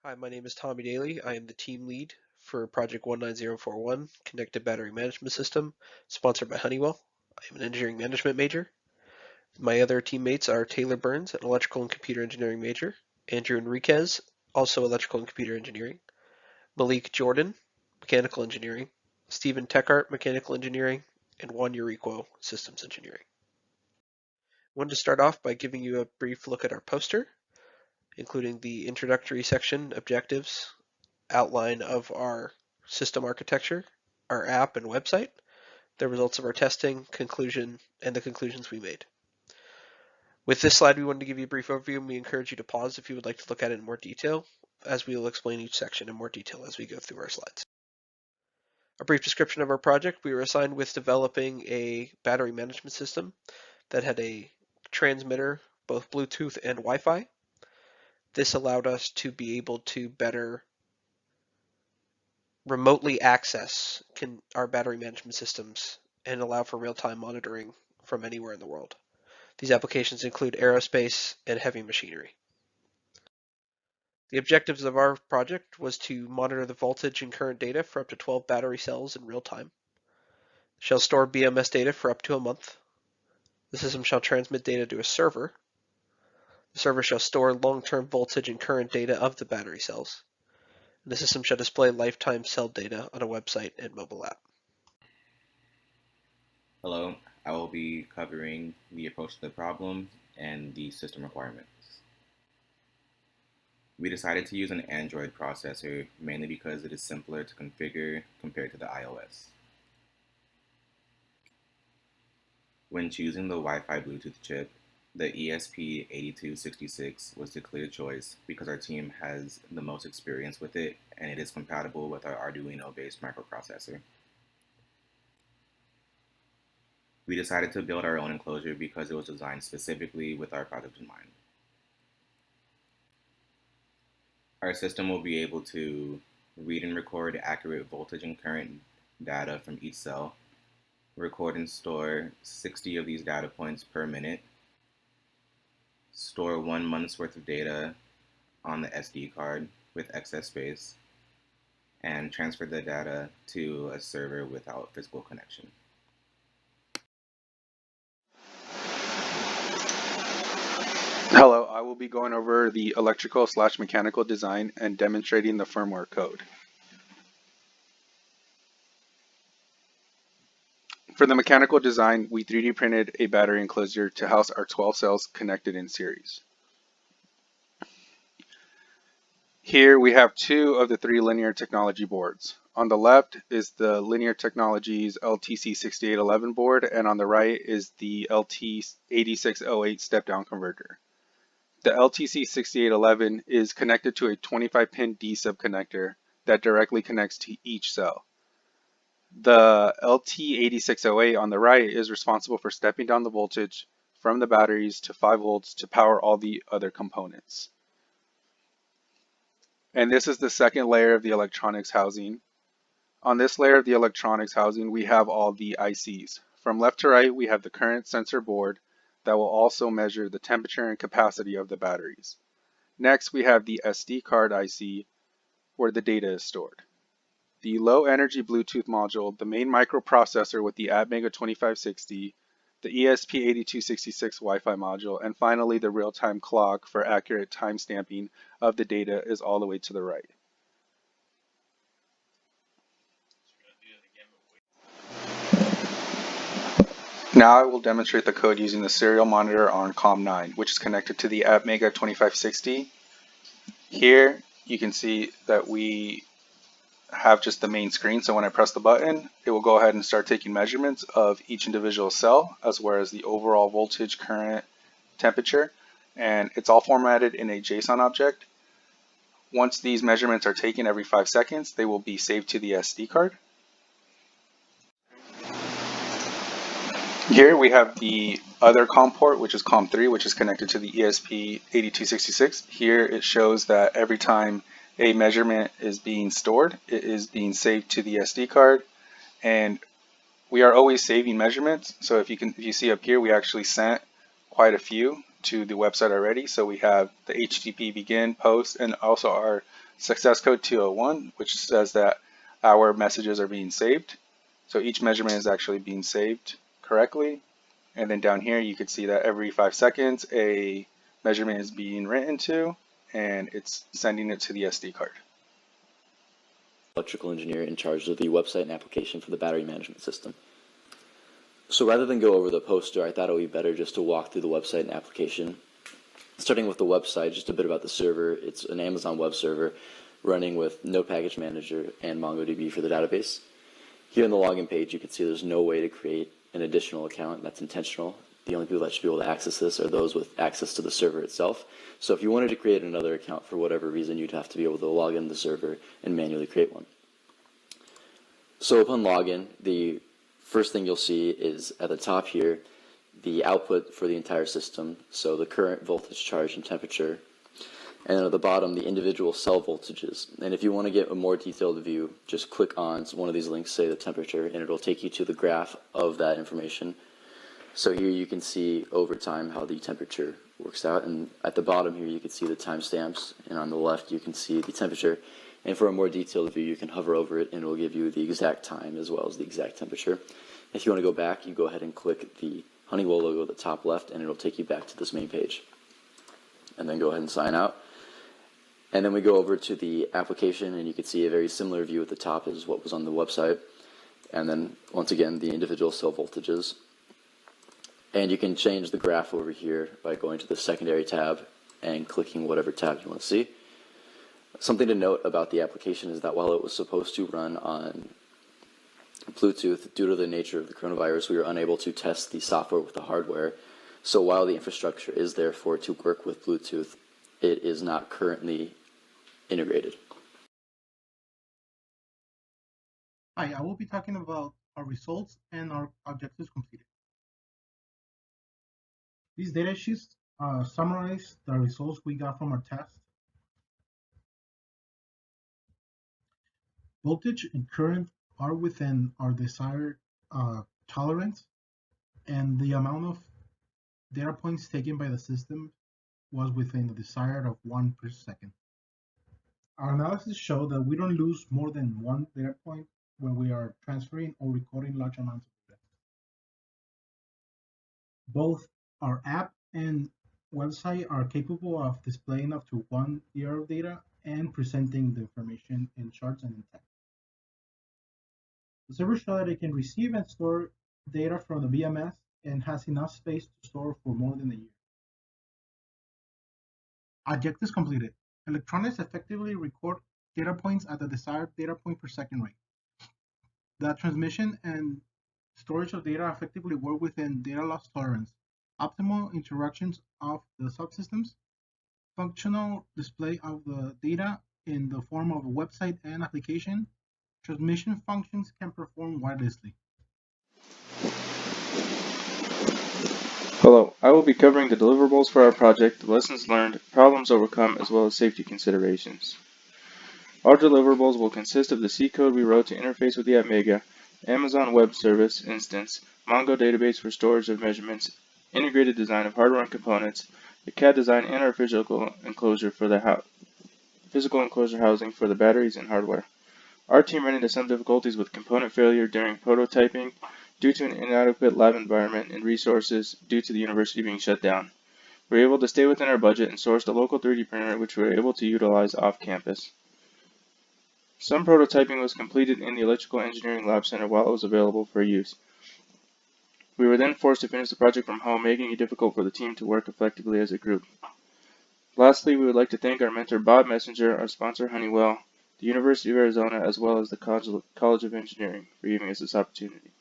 Hi, my name is Tommy Daly. I am the team lead for Project 19041, Connected Battery Management System, sponsored by Honeywell. I am an engineering management major. My other teammates are Taylor Burns, an electrical and computer engineering major, Andrew Enriquez, also electrical and computer engineering, Malik Jordan, mechanical engineering, Stephen Techart, mechanical engineering, and Juan Urico, systems engineering. I wanted to start off by giving you a brief look at our poster, including the introductory section, objectives, outline of our system architecture, our app and website, the results of our testing, conclusion, and the conclusions we made. With this slide, we wanted to give you a brief overview, and we encourage you to pause if you would like to look at it in more detail, as we will explain each section in more detail as we go through our slides. A brief description of our project: we were assigned with developing a battery management system that had a transmitter, both Bluetooth and Wi-Fi. This allowed us to be able to better remotely access our battery management systems and allow for real-time monitoring from anywhere in the world. These applications include aerospace and heavy machinery. The objectives of our project was to monitor the voltage and current data for up to 12 battery cells in real time. It shall store BMS data for up to a month. The system shall transmit data to a server. The server shall store long-term voltage and current data of the battery cells. And the system shall display lifetime cell data on a website and mobile app. Hello, I will be covering the approach to the problem and the system requirements. We decided to use an Android processor mainly because it is simpler to configure compared to the iOS. When choosing the Wi-Fi Bluetooth chip, the ESP8266 was the clear choice because our team has the most experience with it and it is compatible with our Arduino-based microprocessor. We decided to build our own enclosure because it was designed specifically with our project in mind. Our system will be able to read and record accurate voltage and current data from each cell, record and store 60 of these data points per minute, store 1 month's worth of data on the SD card with excess space, and transfer the data to a server without physical connection. Hello, I will be going over the electrical/mechanical design and demonstrating the firmware code. For the mechanical design, we 3D printed a battery enclosure to house our 12 cells connected in series. Here we have two of the three linear technology boards. On the left is the Linear Technologies LTC6811 board, and on the right is the LT8608 step-down converter. The LTC6811 is connected to a 25-pin D-sub connector that directly connects to each cell. The LT8608 on the right is responsible for stepping down the voltage from the batteries to 5 volts to power all the other components. And this is the second layer of the electronics housing. On this layer of the electronics housing, we have all the ICs. From left to right, we have the current sensor board that will also measure the temperature and capacity of the batteries. Next, we have the SD card IC where the data is stored. The low energy Bluetooth module, the main microprocessor with the Atmega 2560, the ESP8266 Wi-Fi module, and finally the real-time clock for accurate time stamping of the data is all the way to the right. Now I will demonstrate the code using the serial monitor on COM9, which is connected to the Atmega 2560. Here you can see that we have just the main screen, so when I press the button, it will go ahead and start taking measurements of each individual cell, as well as the overall voltage, current, temperature, and it's all formatted in a JSON object. Once these measurements are taken every 5 seconds, they will be saved to the SD card. Here we have the other COM port, which is COM3, which is connected to the ESP8266. Here it shows that every time a measurement is being stored, it is being saved to the SD card, and we are always saving measurements. So if you see up here, we actually sent quite a few to the website already. So we have the HTTP begin, post, and also our success code 201, which says that our messages are being saved. So each measurement is actually being saved correctly. And then down here, you can see that every 5 seconds, a measurement is being written to, and it's sending it to the SD card. Electrical engineer in charge of the website and application for the battery management system. So rather than go over the poster, I thought it would be better just to walk through the website and application. Starting with the website, just a bit about the server. It's an Amazon web server running with Node Package Manager and MongoDB for the database. Here on the login page, you can see there's no way to create an additional account. That's intentional. The only people that should be able to access this are those with access to the server itself. So if you wanted to create another account for whatever reason, you'd have to be able to log into the server and manually create one. So upon login, the first thing you'll see is at the top here, the output for the entire system, so the current voltage, charge, and temperature. And then at the bottom, the individual cell voltages. And if you want to get a more detailed view, just click on one of these links, say the temperature, and it'll take you to the graph of that information. So here you can see over time how the temperature works out. And at the bottom here, you can see the timestamps. And on the left, you can see the temperature. And for a more detailed view, you can hover over it, and it will give you the exact time as well as the exact temperature. If you want to go back, you go ahead and click the Honeywell logo at the top left, and it'll take you back to this main page. And then go ahead and sign out. And then we go over to the application, and you can see a very similar view at the top as what was on the website. And then, once again, the individual cell voltages. And you can change the graph over here by going to the secondary tab and clicking whatever tab you want to see. Something to note about the application is that while it was supposed to run on Bluetooth, due to the nature of the coronavirus, we were unable to test the software with the hardware. So while the infrastructure is there for it to work with Bluetooth, it is not currently integrated. Hi, I will be talking about our results and our objectives completed. These data sheets summarize the results we got from our test. Voltage and current are within our desired tolerance, and the amount of data points taken by the system was within the desired of 1 per second. Our analysis showed that we don't lose more than 1 data point when we are transferring or recording large amounts of data. Both our app and website are capable of displaying up to 1 year of data and presenting the information in charts and in text. The server shows that it can receive and store data from the BMS and has enough space to store for more than a year. Objectives completed. Electronics effectively record data points at the desired data point per second rate. The transmission and storage of data effectively work within data loss tolerance. Optimal interactions of the subsystems. Functional display of the data in the form of a website and application. Transmission functions can perform wirelessly. Hello, I will be covering the deliverables for our project, the lessons learned, problems overcome, as well as safety considerations. Our deliverables will consist of the C code we wrote to interface with the Atmega, Amazon Web Service instance, Mongo database for storage of measurements, integrated design of hardware and components, the CAD design, and our physical enclosure housing for the batteries and hardware. Our team ran into some difficulties with component failure during prototyping due to an inadequate lab environment and resources due to the university being shut down. We were able to stay within our budget and sourced a local 3D printer which we were able to utilize off campus. Some prototyping was completed in the Electrical Engineering Lab Center while it was available for use. We were then forced to finish the project from home, making it difficult for the team to work effectively as a group. Lastly, we would like to thank our mentor Bob Messenger, our sponsor Honeywell, the University of Arizona, as well as the College of Engineering for giving us this opportunity.